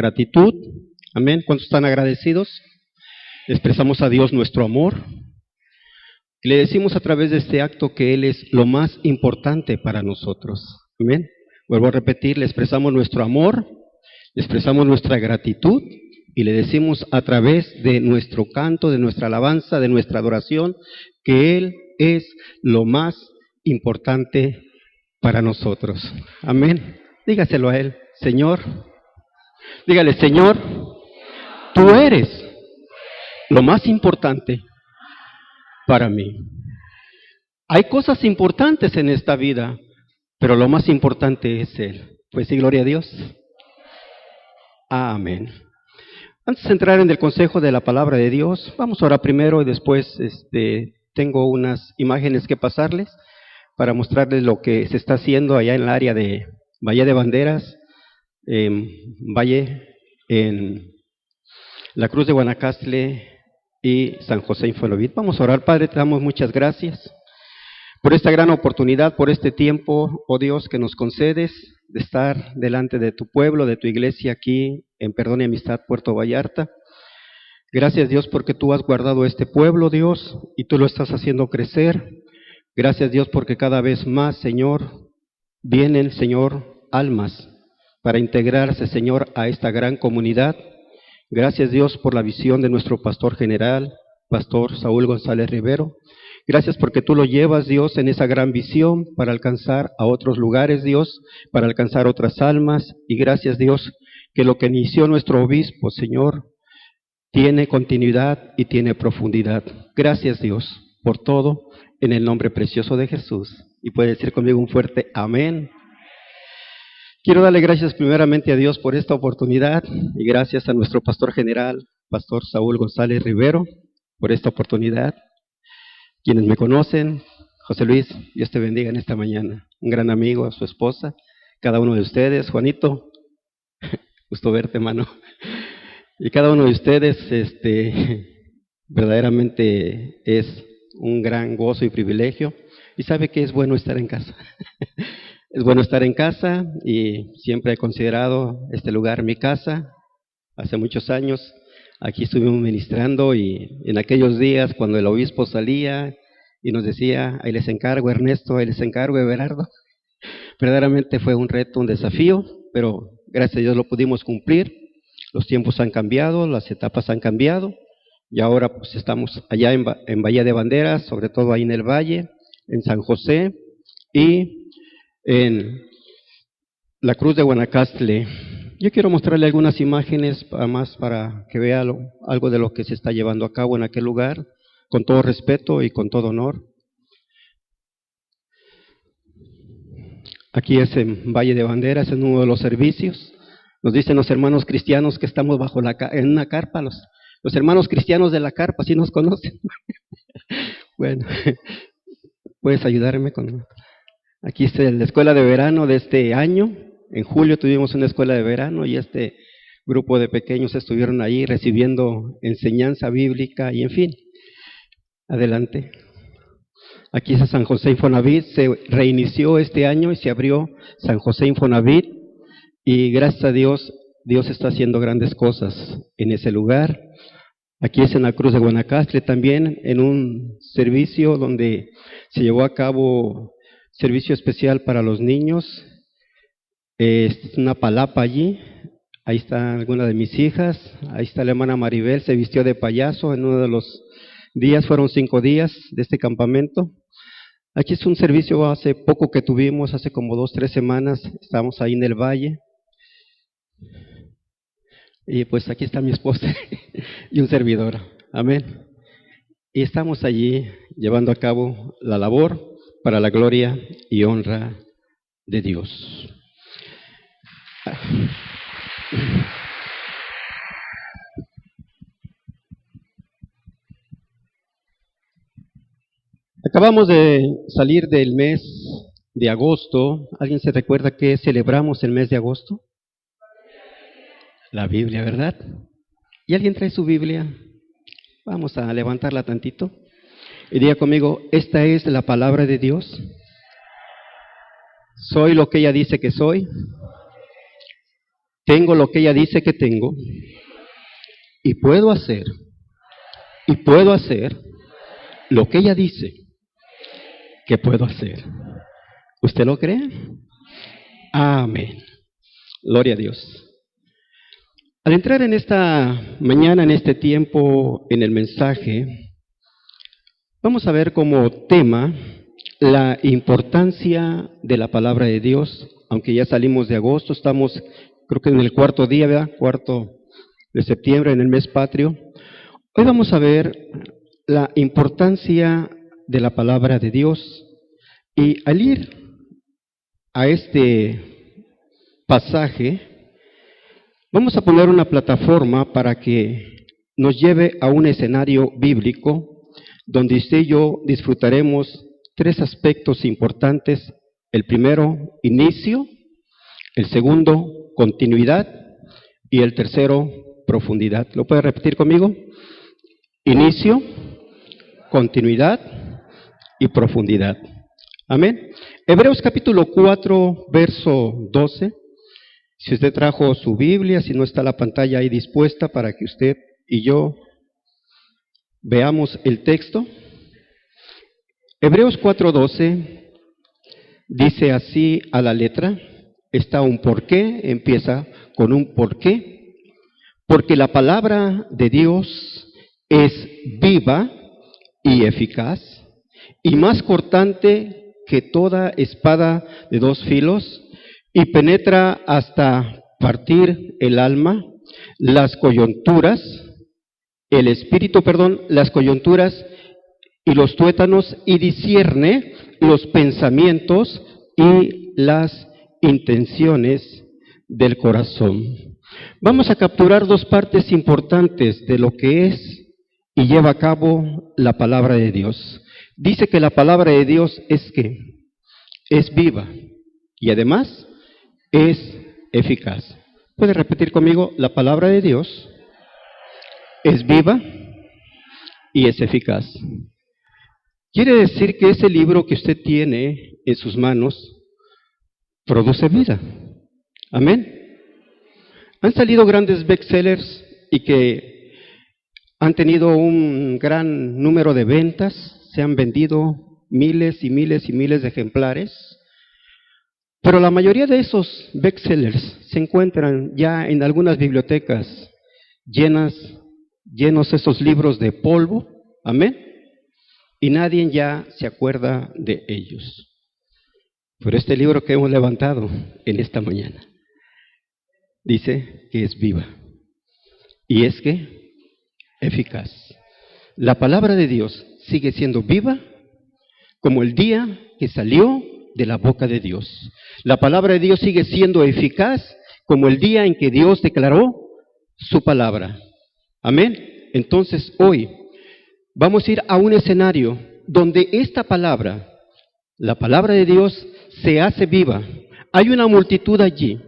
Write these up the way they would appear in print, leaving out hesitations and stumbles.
gratitud. Amén. ¿Cuántos están agradecidos? Expresamos a Dios nuestro amor. Y le decimos a través de este acto que Él es lo más importante para nosotros. Amén. Vuelvo a repetir, le expresamos nuestro amor, le expresamos nuestra gratitud y le decimos a través de nuestro canto, de nuestra alabanza, de nuestra adoración, que Él es lo más importante para nosotros. Amén. Dígaselo a Él, Señor. Dígale, Señor, tú eres lo más importante para mí. Hay cosas importantes en esta vida, pero lo más importante es Él. Pues sí, gloria a Dios. Amén. Antes de entrar en el consejo de la palabra de Dios, vamos a orar primero y después tengo unas imágenes que pasarles para mostrarles lo que se está haciendo allá en el área de Valle de Banderas, Valle, en la Cruz de Guanacaste y San José Infonavit. Vamos a orar. Padre, te damos muchas gracias por esta gran oportunidad, por este tiempo, oh Dios, que nos concedes de estar delante de tu pueblo, de tu iglesia aquí en Perdón y Amistad, Puerto Vallarta. Gracias, Dios, porque tú has guardado este pueblo, Dios, y tú lo estás haciendo crecer. Gracias, Dios, porque cada vez más, Señor, vienen, Señor, almas para integrarse, Señor, a esta gran comunidad. Gracias, Dios, por la visión de nuestro pastor general, Pastor Saúl González Rivero. Gracias porque tú lo llevas, Dios, en esa gran visión para alcanzar a otros lugares, Dios, para alcanzar otras almas. Y gracias, Dios, que lo que inició nuestro obispo, Señor, tiene continuidad y tiene profundidad. Gracias, Dios, por todo, en el nombre precioso de Jesús. Y puede decir conmigo un fuerte amén. Quiero darle gracias primeramente a Dios por esta oportunidad y gracias a nuestro pastor general, Pastor Saúl González Rivero, por esta oportunidad. Quienes me conocen, José Luis, Dios te bendiga en esta mañana. Un gran amigo, a su esposa, cada uno de ustedes. Juanito, gusto verte, hermano. Y cada uno de ustedes, verdaderamente es un gran gozo y privilegio. Y sabe que es bueno estar en casa. Es bueno estar en casa y siempre he considerado este lugar mi casa. Hace muchos años aquí estuvimos ministrando y en aquellos días cuando el obispo salía y nos decía, ahí les encargo Ernesto, ahí les encargo Everardo, verdaderamente fue un reto, un desafío, pero gracias a Dios lo pudimos cumplir. Los tiempos han cambiado, las etapas han cambiado y ahora pues estamos allá en Valle de Banderas, sobre todo ahí en el Valle, en San José y en la Cruz de Guanacaste. Yo quiero mostrarle algunas imágenes más para que vea algo de lo que se está llevando a cabo en aquel lugar, con todo respeto y con todo honor. Aquí es en Valle de Banderas, en uno de los servicios. Nos dicen los hermanos cristianos que estamos en una carpa, los hermanos cristianos de la carpa, ¿sí nos conocen? Bueno, ¿puedes ayudarme con...? Aquí está la escuela de verano de este año. En julio tuvimos una escuela de verano y este grupo de pequeños estuvieron ahí recibiendo enseñanza bíblica y en fin. Adelante. Aquí está San José Infonavit, se reinició este año y se abrió San José Infonavit y gracias a Dios, Dios está haciendo grandes cosas en ese lugar. Aquí es en la Cruz de Guanacaste también, en un servicio donde se llevó a cabo servicio especial para los niños. Es una palapa allí, ahí está alguna de mis hijas, ahí está la hermana Maribel, se vistió de payaso en uno de los días, fueron 5 días de este campamento. Aquí es un servicio hace poco que tuvimos, hace como 2, 3 semanas, estábamos ahí en el valle. Y pues aquí está mi esposa y un servidor, amén. Y estamos allí llevando a cabo la labor para la gloria y honra de Dios. Acabamos de salir del mes de agosto. ¿Alguien se recuerda que celebramos el mes de agosto? La Biblia, ¿verdad? ¿Y alguien trae su Biblia? Vamos a levantarla tantito. Y diga conmigo, esta es la palabra de Dios. Soy lo que ella dice que soy. tengo lo que ella dice que tengo y puedo hacer lo que ella dice que puedo hacer. ¿Usted lo cree? Amén. Gloria a Dios. Al entrar en esta mañana, en este tiempo, en el mensaje, vamos a ver como tema la importancia de la palabra de Dios. Aunque ya salimos de agosto, estamos creo que en el cuarto día, ¿verdad? 4 de septiembre, en el mes patrio. Hoy vamos a ver la importancia de la palabra de Dios. Y al ir a este pasaje, vamos a poner una plataforma para que nos lleve a un escenario bíblico donde usted y yo disfrutaremos 3 aspectos importantes. El primero, inicio; el segundo, continuidad; y el tercero, profundidad. ¿Lo puede repetir conmigo? Inicio, continuidad y profundidad. Amén. Hebreos capítulo 4, verso 12. Si usted trajo su Biblia, si no está la pantalla ahí dispuesta para que usted y yo veamos el texto. Hebreos 4:12 dice así a la letra, está un porqué, empieza con un porqué, porque la palabra de Dios es viva y eficaz, y más cortante que toda espada de 2 filos, y penetra hasta partir el alma, las coyunturas y los tuétanos, y discierne los pensamientos y las intenciones del corazón. Vamos a capturar 2 partes importantes de lo que es y lleva a cabo la palabra de Dios. Dice que la palabra de Dios es viva y además es eficaz. ¿Puede repetir conmigo? La palabra de Dios es viva y es eficaz. Quiere decir que ese libro que usted tiene en sus manos produce vida. Amén. Han salido grandes bestsellers y que han tenido un gran número de ventas, se han vendido miles y miles y miles de ejemplares, pero la mayoría de esos bestsellers se encuentran ya en algunas bibliotecas llenos esos libros de polvo, amén, y nadie ya se acuerda de ellos. Pero este libro que hemos levantado en esta mañana dice que es viva y es que eficaz. La palabra de Dios sigue siendo viva como el día que salió de la boca de Dios. La palabra de Dios sigue siendo eficaz como el día en que Dios declaró su palabra. Amén. Entonces hoy vamos a ir a un escenario donde esta palabra, la palabra de Dios, se hace viva. Hay una multitud allí.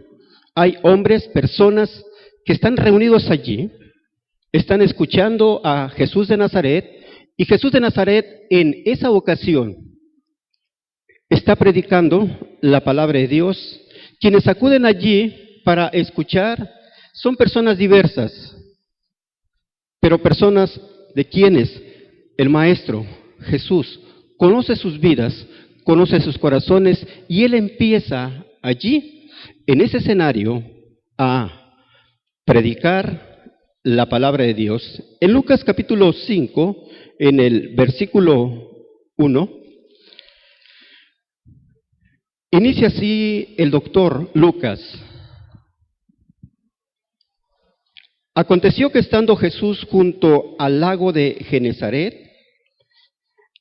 Hay hombres, personas que están reunidos allí, están escuchando a Jesús de Nazaret, y Jesús de Nazaret en esa ocasión está predicando la palabra de Dios. Quienes acuden allí para escuchar son personas diversas, pero personas de quienes el Maestro Jesús conoce sus vidas, conoce sus corazones, y Él empieza allí, en ese escenario, a predicar la palabra de Dios. En Lucas capítulo 5, en el versículo 1, inicia así el doctor Lucas. Aconteció que estando Jesús junto al lago de Genesaret,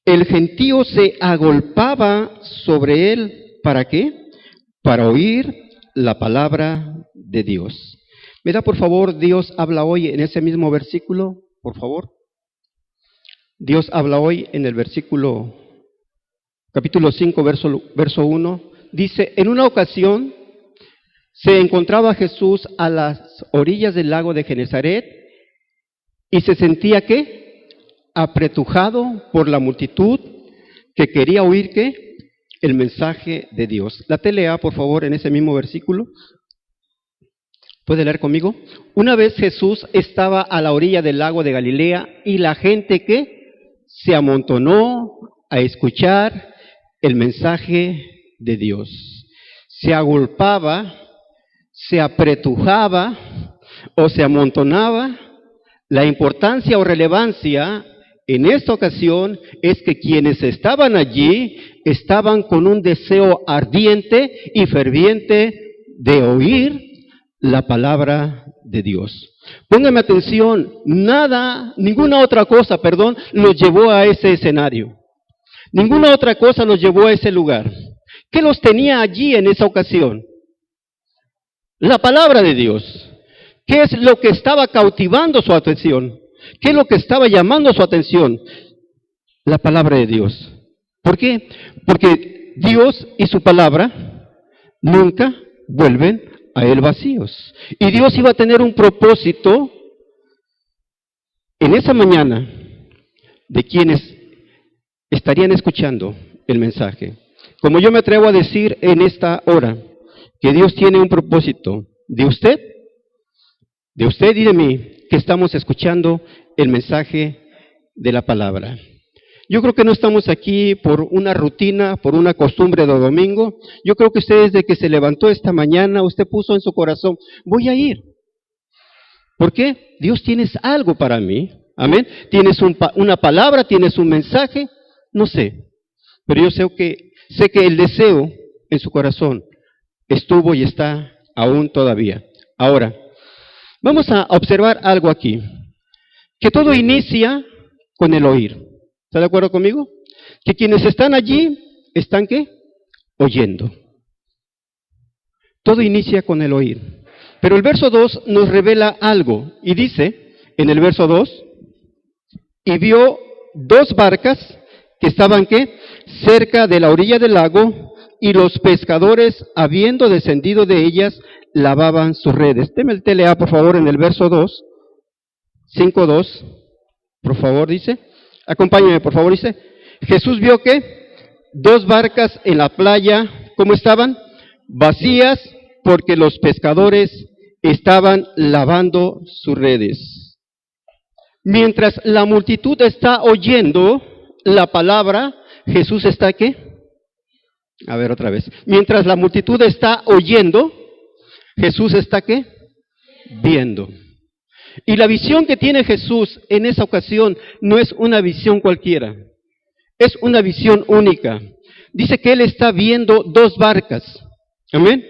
el gentío se agolpaba sobre él. ¿Para qué? Para oír la palabra de Dios. ¿Me da por favor Dios habla hoy en ese mismo versículo? Por favor. Dios habla hoy en el versículo, capítulo 5, verso 1. Dice, en una ocasión se encontraba Jesús a las orillas del lago de Genesaret y se sentía, ¿qué? Apretujado por la multitud que quería oír, ¿qué? El mensaje de Dios. La telea, por favor, en ese mismo versículo. ¿Puede leer conmigo? Una vez Jesús estaba a la orilla del lago de Galilea y la gente que se amontonó a escuchar el mensaje de Dios. Se agolpaba, se apretujaba o se amontonaba. La importancia o relevancia en esta ocasión es que quienes estaban allí estaban con un deseo ardiente y ferviente de oír la palabra de Dios. Póngame atención, ninguna otra cosa, los llevó a ese escenario. Ninguna otra cosa los llevó a ese lugar. ¿Qué los tenía allí en esa ocasión? La palabra de Dios. ¿Qué es lo que estaba cautivando su atención? ¿Qué es lo que estaba llamando su atención? La palabra de Dios. ¿Por qué? Porque Dios y su palabra nunca vuelven a él vacíos. Y Dios iba a tener un propósito en esa mañana de quienes estarían escuchando el mensaje. Como yo me atrevo a decir en esta hora, que Dios tiene un propósito de usted y de mí, que estamos escuchando el mensaje de la palabra. Yo creo que no estamos aquí por una rutina, por una costumbre de domingo. Yo creo que usted desde que se levantó esta mañana, usted puso en su corazón, voy a ir. ¿Por qué? Dios tienes algo para mí. Amén. Tienes una palabra, tienes un mensaje, no sé. Pero yo sé que el deseo en su corazón estuvo y está aún todavía. Ahora, vamos a observar algo aquí. Que todo inicia con el oír. ¿Está de acuerdo conmigo? Que quienes están allí, ¿están qué? Oyendo. Todo inicia con el oír. Pero el verso 2 nos revela algo. Y dice, en el verso 2, y vio 2 barcas que estaban ¿qué? Cerca de la orilla del lago, y los pescadores, habiendo descendido de ellas, lavaban sus redes. Deme el TLA, por favor, en el verso 2, 5:2, por favor, dice. Acompáñeme, por favor, dice. Jesús vio que 2 barcas en la playa, ¿cómo estaban? Vacías, porque los pescadores estaban lavando sus redes. Mientras la multitud está oyendo la palabra, Jesús está ¿qué? A ver otra vez. Mientras la multitud está oyendo, Jesús está ¿qué? Viendo. Y la visión que tiene Jesús en esa ocasión no es una visión cualquiera, es una visión única. Dice que Él está viendo 2 barcas, amén.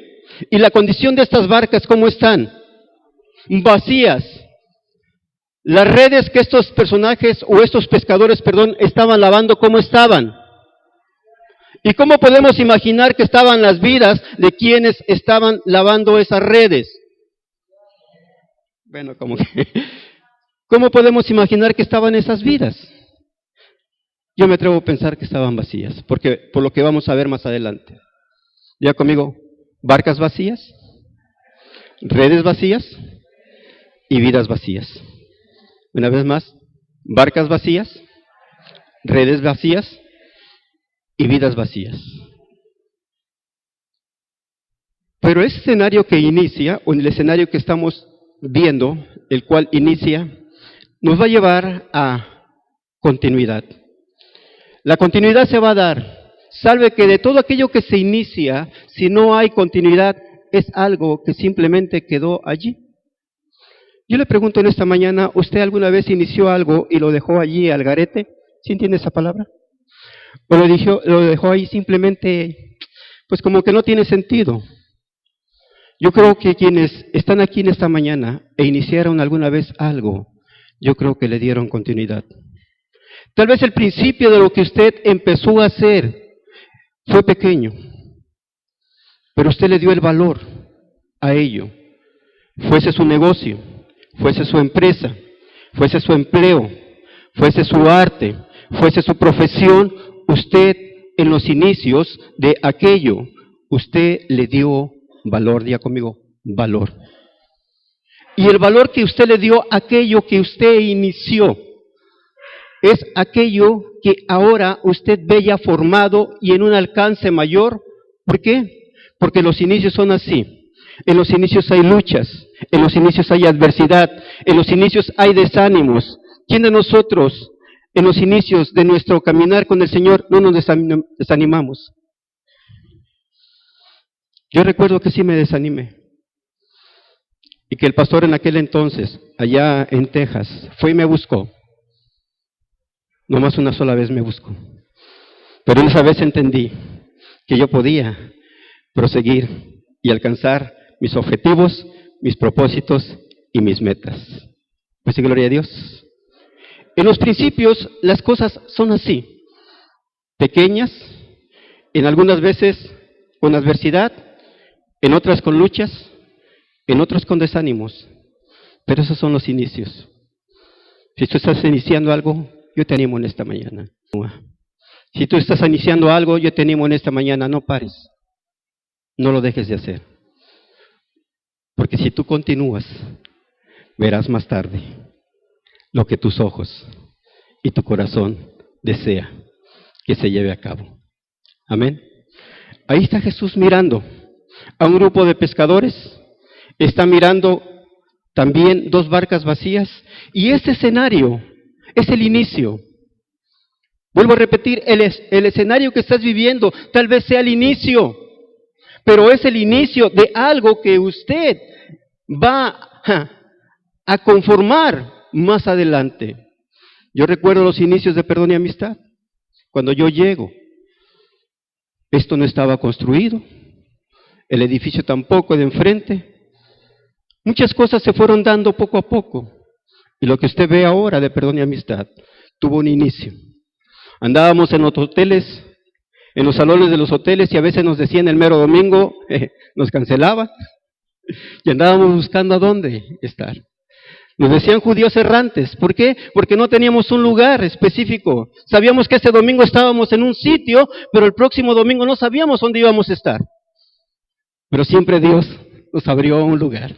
Y la condición de estas barcas, ¿cómo están? Vacías. Las redes que estos personajes o estos pescadores, estaban lavando, ¿cómo estaban? ¿Y cómo podemos imaginar que estaban las vidas de quienes estaban lavando esas redes? Bueno, ¿cómo podemos imaginar que estaban esas vidas? Yo me atrevo a pensar que estaban vacías, porque por lo que vamos a ver más adelante. Ya conmigo, barcas vacías, redes vacías y vidas vacías. Una vez más, barcas vacías, redes vacías y vidas vacías. Pero ese escenario que inicia, o en el escenario que estamos viendo, el cual inicia, nos va a llevar a continuidad. La continuidad se va a dar. Salve que de todo aquello que se inicia, si no hay continuidad, es algo que simplemente quedó allí. Yo le pregunto en esta mañana, ¿usted alguna vez inició algo y lo dejó allí al garete? ¿Sí entiende esa palabra? ¿O lo dejó ahí simplemente, pues como que no tiene sentido? Yo creo que quienes están aquí en esta mañana e iniciaron alguna vez algo, yo creo que le dieron continuidad. Tal vez el principio de lo que usted empezó a hacer fue pequeño, pero usted le dio el valor a ello. Fuese su negocio, fuese su empresa, fuese su empleo, fuese su arte, fuese su profesión, usted en los inicios de aquello, usted le dio valor, diga conmigo, valor. Y el valor que usted le dio a aquello que usted inició, es aquello que ahora usted ve ya formado y en un alcance mayor. ¿Por qué? Porque los inicios son así. En los inicios hay luchas, en los inicios hay adversidad, en los inicios hay desánimos. ¿Quién de nosotros en los inicios de nuestro caminar con el Señor no nos desanimamos? Yo recuerdo que sí me desanimé. Y que el pastor en aquel entonces, allá en Texas, fue y me buscó. Nomás una sola vez me buscó. Pero en esa vez entendí que yo podía proseguir y alcanzar mis objetivos, mis propósitos y mis metas. Pues sí, gloria a Dios. En los principios las cosas son así, pequeñas, en algunas veces con adversidad, en otras con luchas, en otros con desánimos, pero esos son los inicios. Si tú estás iniciando algo, yo te animo en esta mañana. Si tú estás iniciando algo, yo te animo en esta mañana, no pares, no lo dejes de hacer. Porque si tú continúas, verás más tarde lo que tus ojos y tu corazón desea que se lleve a cabo. Amén. Ahí está Jesús mirando a un grupo de pescadores, está mirando también 2 barcas vacías, y este escenario es el inicio. Vuelvo a repetir, el escenario que estás viviendo tal vez sea el inicio, pero es el inicio de algo que usted va a conformar más adelante. Yo recuerdo los inicios de Perdón y Amistad. Cuando yo llego, esto no estaba construido, el edificio tampoco de enfrente. Muchas cosas se fueron dando poco a poco, y lo que usted ve ahora de Perdón y Amistad tuvo un inicio. Andábamos en los hoteles, en los salones de los hoteles, y a veces nos decían el mero domingo, nos cancelaban, y andábamos buscando a dónde estar. Nos decían judíos errantes. ¿Por qué? Porque no teníamos un lugar específico. Sabíamos que ese domingo estábamos en un sitio, pero el próximo domingo no sabíamos dónde íbamos a estar. Pero siempre Dios nos abrió un lugar.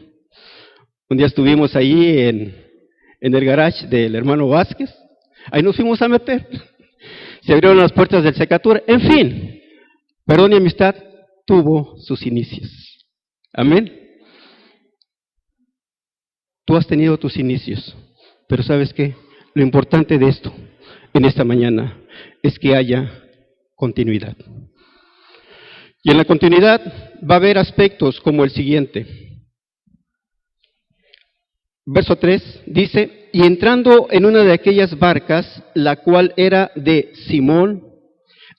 Un día estuvimos ahí en el garage del hermano Vázquez. Ahí nos fuimos a meter. Se abrieron las puertas del Secatur. En fin, Perdón y Amistad tuvo sus inicios. Amén. Tú has tenido tus inicios, pero ¿sabes qué? Lo importante de esto, en esta mañana, es que haya continuidad. Y en la continuidad va a haber aspectos como el siguiente. Verso 3 dice, y entrando en una de aquellas barcas, la cual era de Simón,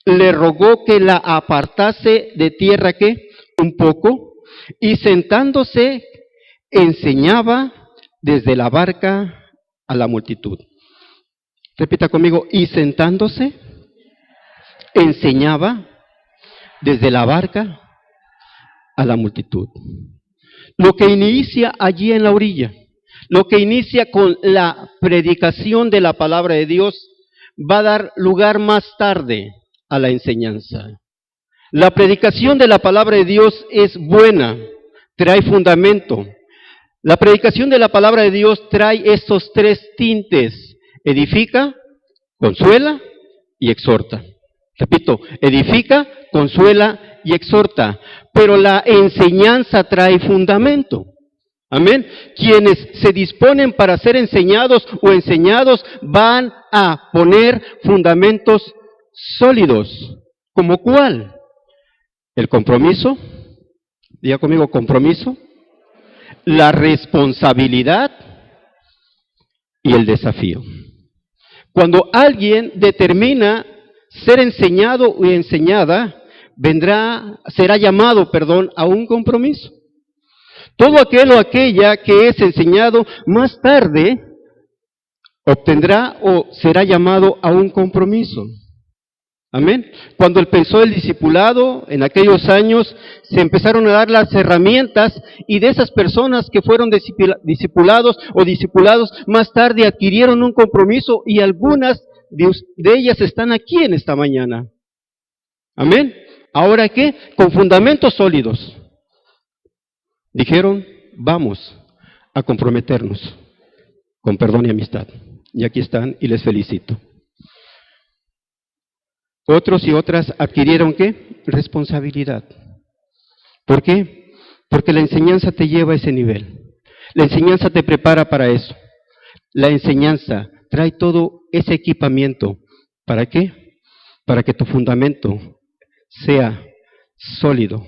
le rogó que la apartase de tierra, ¿qué? Un poco, y sentándose, enseñaba desde la barca a la multitud. Repita conmigo, y sentándose, enseñaba desde la barca a la multitud. Lo que inicia allí en la orilla, lo que inicia con la predicación de la palabra de Dios, va a dar lugar más tarde a la enseñanza. La predicación de la palabra de Dios es buena, trae fundamento. La predicación de la palabra de Dios trae estos 3 tintes: edifica, consuela y exhorta. Repito, edifica, consuela y exhorta. Pero la enseñanza trae fundamento. Amén. Quienes se disponen para ser enseñados o enseñados van a poner fundamentos sólidos. ¿Como cuál? El compromiso. Diga conmigo, compromiso. La responsabilidad y el desafío. Cuando alguien determina ser enseñado o enseñada, será llamado, a un compromiso. Todo aquel o aquella que es enseñado más tarde obtendrá o será llamado a un compromiso. Amén. Cuando empezó el discipulado, en aquellos años, se empezaron a dar las herramientas, y de esas personas que fueron discipulados o discipulados, más tarde adquirieron un compromiso, y algunas de ellas están aquí en esta mañana. Amén. ¿Ahora qué? Con fundamentos sólidos. Dijeron, vamos a comprometernos con perdón y amistad. Y aquí están, y les felicito. Otros y otras adquirieron, ¿qué? Responsabilidad. ¿Por qué? Porque la enseñanza te lleva a ese nivel. La enseñanza te prepara para eso. La enseñanza trae todo ese equipamiento. ¿Para qué? Para que tu fundamento sea sólido,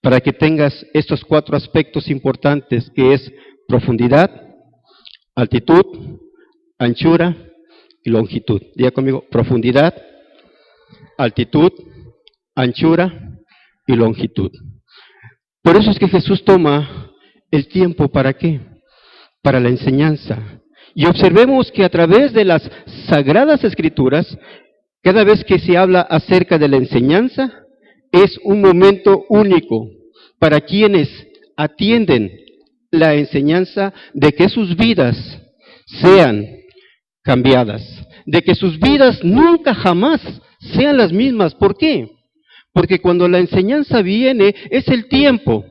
para que tengas estos 4 aspectos importantes, que es profundidad, altitud, anchura y longitud. Diga conmigo, profundidad, altitud, anchura y longitud. Por eso es que Jesús toma el tiempo, ¿para qué? Para la enseñanza. Y observemos que a través de las Sagradas Escrituras, cada vez que se habla acerca de la enseñanza, es un momento único para quienes atienden la enseñanza, de que sus vidas sean cambiadas, de que sus vidas nunca jamás sean las mismas. ¿Por qué? Porque cuando la enseñanza viene, es el tiempo,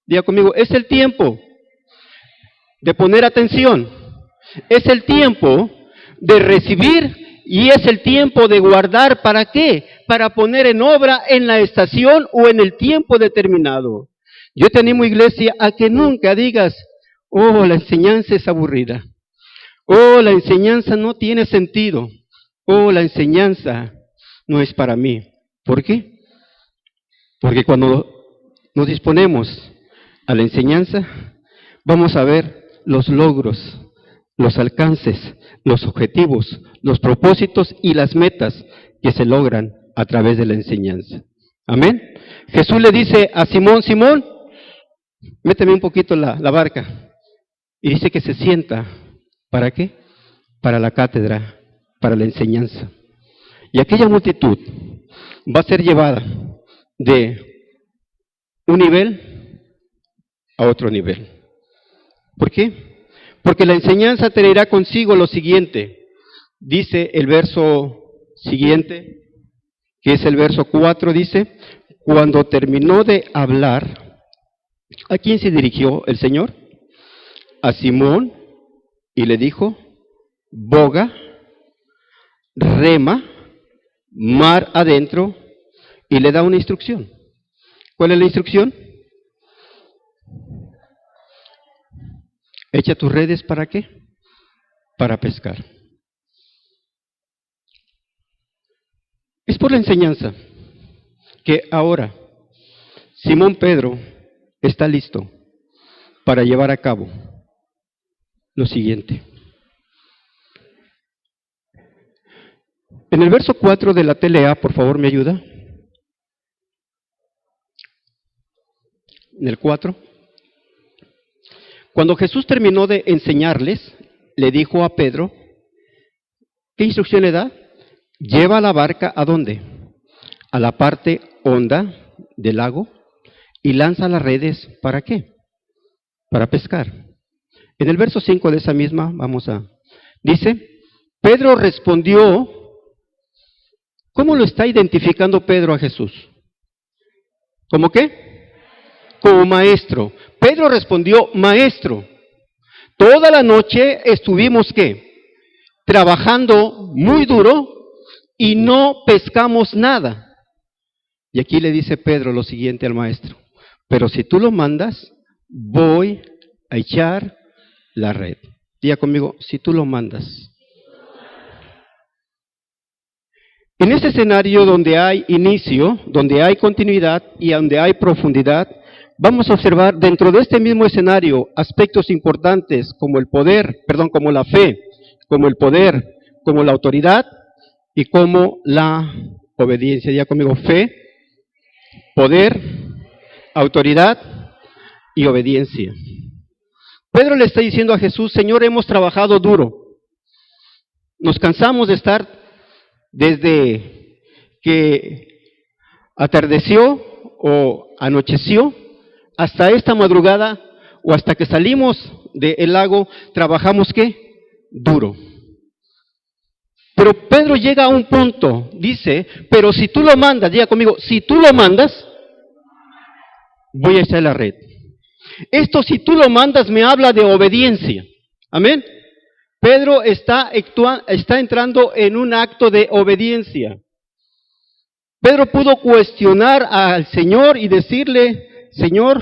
diga conmigo, es el tiempo de poner atención, es el tiempo de recibir y es el tiempo de guardar. ¿Para qué? Para poner en obra en la estación o en el tiempo determinado. Yo te animo, iglesia, a que nunca digas, oh, la enseñanza es aburrida, oh, la enseñanza no tiene sentido, oh, la enseñanza no es para mí. ¿Por qué? Porque cuando nos disponemos a la enseñanza, vamos a ver los logros, los alcances, los objetivos, los propósitos y las metas que se logran a través de la enseñanza. Amén. Jesús le dice a Simón, Simón, méteme un poquito la barca. Y dice que se sienta. ¿Para qué? Para la cátedra, para la enseñanza. Y aquella multitud va a ser llevada de un nivel a otro nivel. ¿Por qué? Porque la enseñanza traerá consigo lo siguiente. Dice el verso siguiente, que es el verso 4, dice, cuando terminó de hablar, ¿a quién se dirigió el Señor? A Simón, y le dijo, boga, rema, mar adentro, y le da una instrucción. ¿Cuál es la instrucción? Echa tus redes, ¿para qué? Para pescar. Es por la enseñanza que ahora Simón Pedro está listo para llevar a cabo lo siguiente. En el verso 4 de la TLA, por favor, ¿me ayuda? En el 4. Cuando Jesús terminó de enseñarles, le dijo a Pedro, ¿qué instrucción le da? Lleva la barca ¿a dónde? A la parte honda del lago y lanza las redes, ¿para qué? Para pescar. En el verso 5 de esa misma, dice, Pedro respondió. ¿Cómo lo está identificando Pedro a Jesús? ¿Cómo qué? Como maestro. Pedro respondió, maestro, toda la noche estuvimos, ¿qué? Trabajando muy duro y no pescamos nada. Y aquí le dice Pedro lo siguiente al maestro, pero si tú lo mandas, voy a echar la red. Diga conmigo, si tú lo mandas. En este escenario donde hay inicio, donde hay continuidad y donde hay profundidad, vamos a observar dentro de este mismo escenario aspectos importantes como el poder, como la fe, como el poder, como la autoridad y como la obediencia. Ya conmigo, fe, poder, autoridad y obediencia. Pedro le está diciendo a Jesús, Señor, hemos trabajado duro, nos cansamos de estar desde que atardeció o anocheció hasta esta madrugada o hasta que salimos del lago, trabajamos ¿qué? Duro. Pero Pedro llega a un punto, dice, pero si tú lo mandas, diga conmigo, si tú lo mandas, voy a echar la red. Esto si tú lo mandas me habla de obediencia. Amén. Pedro está entrando en un acto de obediencia. Pedro pudo cuestionar al Señor y decirle, Señor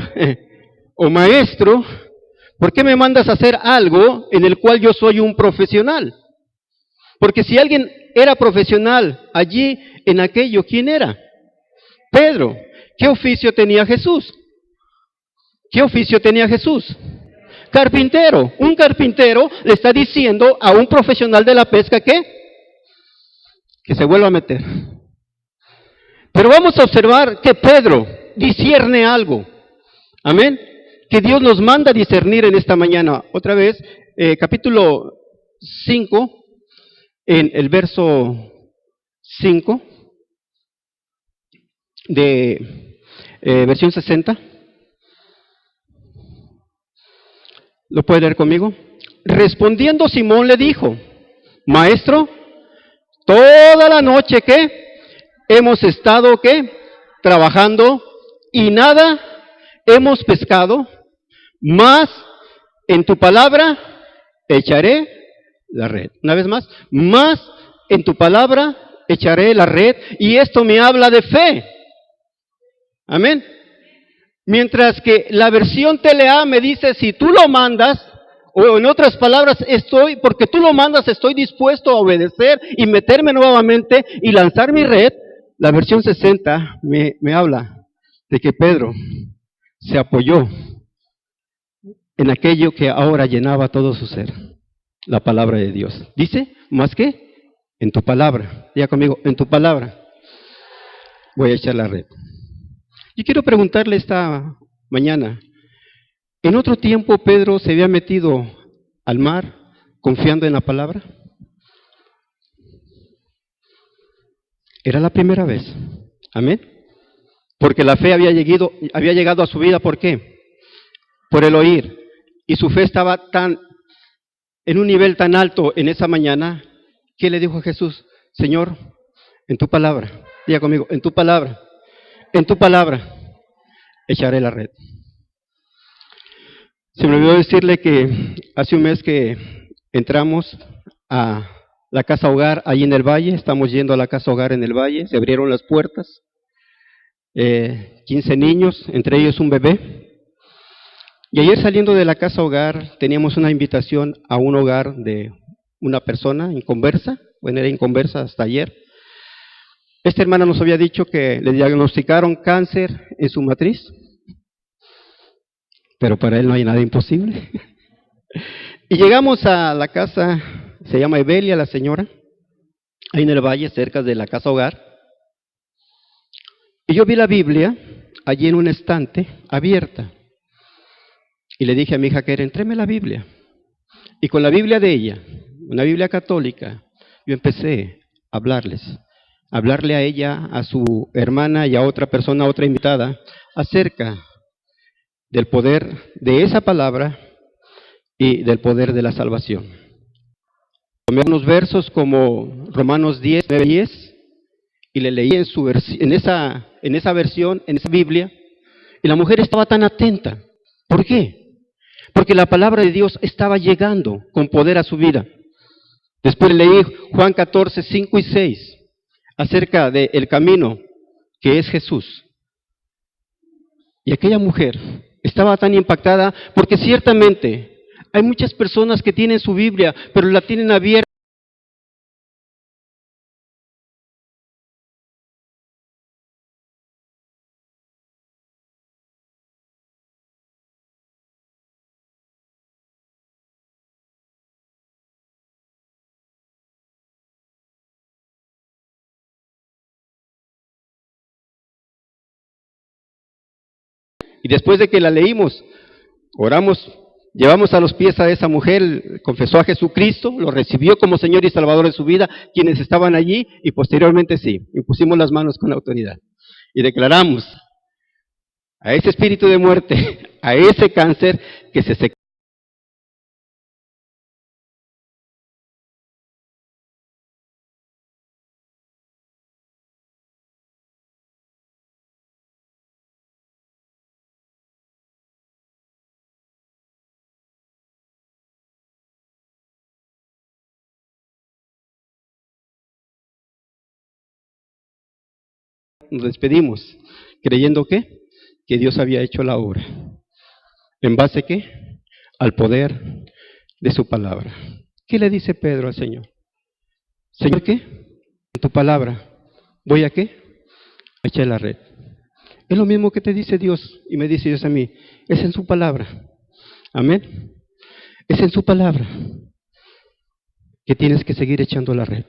o Maestro, ¿Por qué me mandas a hacer algo en el cual yo soy un profesional? Porque si alguien era profesional allí en aquello, ¿quién era? Pedro. ¿Qué oficio tenía Jesús? ¿Qué oficio tenía Jesús? Carpintero. Un carpintero le está diciendo a un profesional de la pesca que se vuelva a meter. Pero vamos a observar que Pedro discierne algo. Amén. Que Dios nos manda a discernir en esta mañana. Otra vez, capítulo 5, en el verso 5 de versión 60. ¿Lo puede leer conmigo? Respondiendo Simón le dijo, Maestro, toda la noche hemos estado trabajando y nada hemos pescado, mas en tu palabra echaré la red. Una vez más, más en tu palabra echaré la red, y esto me habla de fe. Amén. Mientras que la versión TLA me dice, si tú lo mandas, o en otras palabras, porque tú lo mandas, estoy dispuesto a obedecer y meterme nuevamente y lanzar mi red. La versión 60 me habla de que Pedro se apoyó en aquello que ahora llenaba todo su ser, la palabra de Dios. Dice, ¿más qué? En tu palabra. Diga conmigo, en tu palabra voy a echar la red. Yo quiero preguntarle esta mañana, ¿en otro tiempo Pedro se había metido al mar confiando en la palabra? Era la primera vez. Amén. Porque la fe había llegado a su vida, ¿por qué? Por el oír. Y su fe estaba en un nivel tan alto en esa mañana, que le dijo a Jesús, Señor, en tu palabra, diga conmigo, en tu palabra echaré la red. Se me olvidó decirle que hace un mes que entramos a la casa hogar ahí en el valle, estamos yendo a la casa hogar en el valle, se abrieron las puertas, 15 niños, entre ellos un bebé. Y ayer saliendo de la casa hogar teníamos una invitación a un hogar de una persona inconversa, bueno, era inconversa hasta ayer. Esta hermana nos había dicho que le diagnosticaron cáncer en su matriz, pero para él no hay nada imposible. Y llegamos a la casa, se llama Evelia la señora, ahí en el valle, cerca de la casa hogar. Y yo vi la Biblia allí en un estante abierta. Y le dije a mi hija que era, entréme la Biblia. Y con la Biblia de ella, una Biblia católica, yo empecé a hablarle a ella, a su hermana y a otra persona, a otra invitada, acerca del poder de esa palabra y del poder de la salvación. Tomé unos versos como Romanos 10, 9, 10, y le leí en esa versión, en esa Biblia, y la mujer estaba tan atenta. ¿Por qué? Porque la palabra de Dios estaba llegando con poder a su vida. Después leí Juan 14, 5 y 6, acerca del camino que es Jesús. Y aquella mujer estaba tan impactada porque ciertamente hay muchas personas que tienen su Biblia, pero la tienen abierta. Y después de que la leímos, oramos, llevamos a los pies a esa mujer, confesó a Jesucristo, lo recibió como Señor y Salvador de su vida, quienes estaban allí, y posteriormente sí, impusimos las manos con autoridad. Y declaramos a ese espíritu de muerte, a ese cáncer, que se secó. Nos despedimos, creyendo que Dios había hecho la obra. ¿En base qué? al poder de su palabra. ¿Qué le dice Pedro al Señor? Señor, ¿qué? En tu palabra. ¿Voy a qué? A echar la red. Es lo mismo que te dice Dios y me dice Dios a mí. Es en su palabra. Amén. Es en su palabra que tienes que seguir echando la red.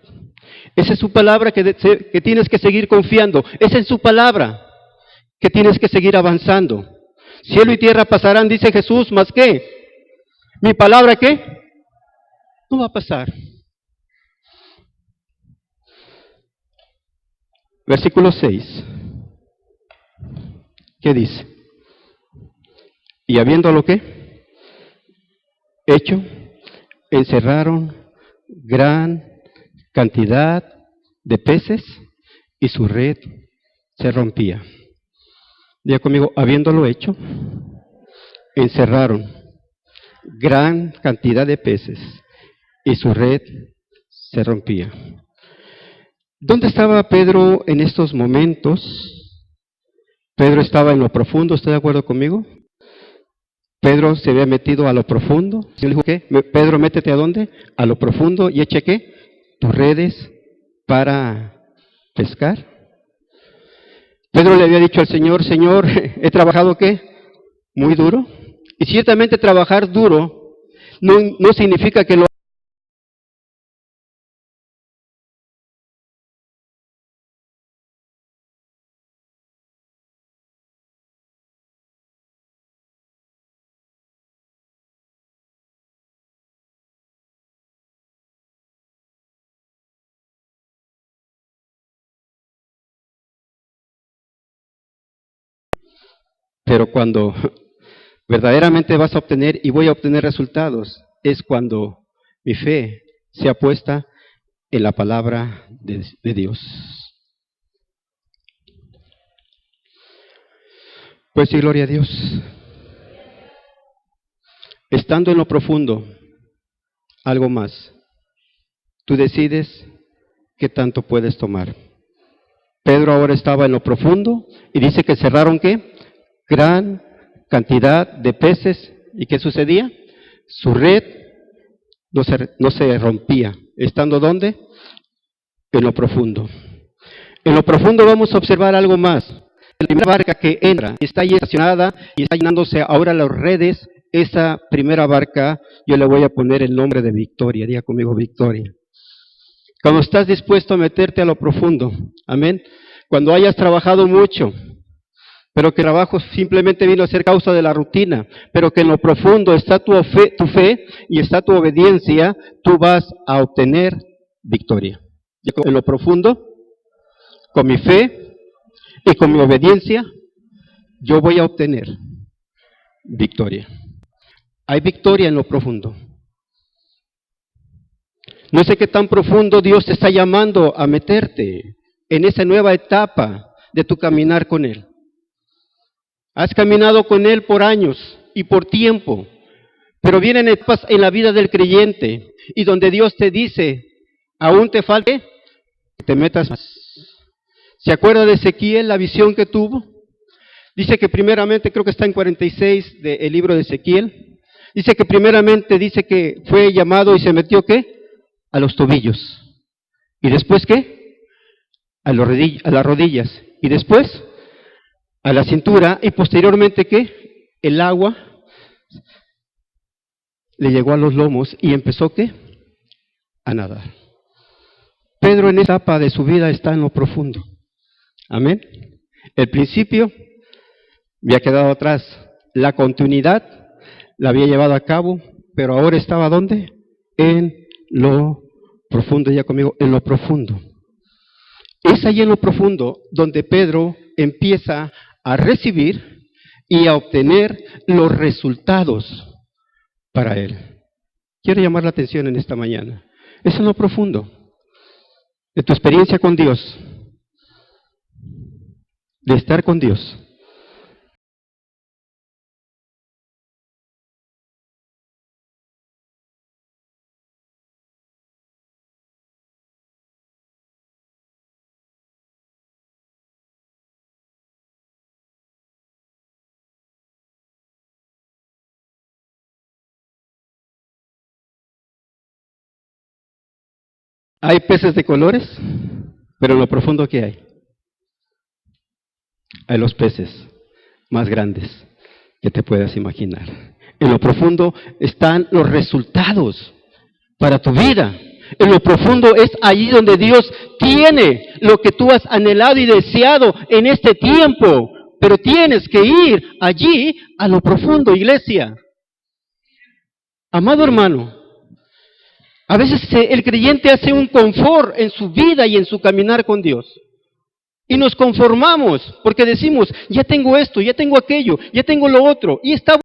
Esa es su palabra que tienes que seguir confiando. Es en su palabra que tienes que seguir avanzando. Cielo y tierra pasarán, dice Jesús, ¿más qué? ¿Mi palabra qué? No va a pasar. Versículo 6. ¿Qué dice? Y habiéndolo qué? Hecho, encerraron gran cantidad de peces y su red se rompía. Diga conmigo, habiéndolo hecho, encerraron gran cantidad de peces y su red se rompía. ¿Dónde estaba Pedro en estos momentos? Pedro estaba en lo profundo, ¿está de acuerdo conmigo? Pedro se había metido a lo profundo. El Señor dijo, ¿qué? Pedro, métete ¿a dónde? A lo profundo y eche ¿qué? Tus redes para pescar. Pedro le había dicho al Señor, Señor, he trabajado ¿qué? Muy duro. Y ciertamente trabajar duro no significa que lo... Pero cuando verdaderamente vas a obtener y voy a obtener resultados, es cuando mi fe sea puesta en la palabra de Dios. Pues sí, gloria a Dios. Estando en lo profundo, algo más. Tú decides qué tanto puedes tomar. Pedro ahora estaba en lo profundo y dice que cerraron ¿qué? Gran cantidad de peces. ¿Y qué sucedía? Su red no se rompía. ¿Estando dónde? En lo profundo. En lo profundo vamos a observar algo más. La primera barca que entra y está ahí estacionada y está llenándose ahora las redes, esa primera barca yo le voy a poner el nombre de Victoria. Diga conmigo Victoria. Cuando estás dispuesto a meterte a lo profundo, amén. Cuando hayas trabajado mucho, pero que el trabajo simplemente vino a ser causa de la rutina, pero que en lo profundo está tu fe y está tu obediencia, tú vas a obtener victoria. En lo profundo, con mi fe y con mi obediencia, yo voy a obtener victoria. Hay victoria en lo profundo. No sé qué tan profundo Dios te está llamando a meterte en esa nueva etapa de tu caminar con Él. Has caminado con Él por años y por tiempo, pero vienen etapas en la vida del creyente y donde Dios te dice, aún te falta que te metas más. ¿Se acuerda de Ezequiel, la visión que tuvo? Dice que primeramente, creo que está en 46 del libro de Ezequiel, dice que primeramente dice que fue llamado y se metió ¿qué? A los tobillos. ¿Y después qué? A las rodillas. ¿Y después? A la cintura. ¿Y posteriormente qué? El agua le llegó a los lomos y empezó ¿qué? A nadar. Pedro en esta etapa de su vida está en lo profundo. Amén. El principio había quedado atrás. La continuidad la había llevado a cabo, pero ahora estaba ¿dónde? En lo profundo, ya conmigo, en lo profundo. Es ahí en lo profundo donde Pedro empieza a recibir y a obtener los resultados para él. Quiero llamar la atención en esta mañana. Es en lo profundo de tu experiencia con Dios, de estar con Dios. Hay peces de colores, pero en lo profundo, ¿qué hay? Hay los peces más grandes que te puedas imaginar. En lo profundo están los resultados para tu vida. En lo profundo es allí donde Dios tiene lo que tú has anhelado y deseado en este tiempo. Pero tienes que ir allí a lo profundo, iglesia. Amado hermano, a veces el creyente hace un confort en su vida y en su caminar con Dios. Y nos conformamos porque decimos, ya tengo esto, ya tengo aquello, ya tengo lo otro. Y está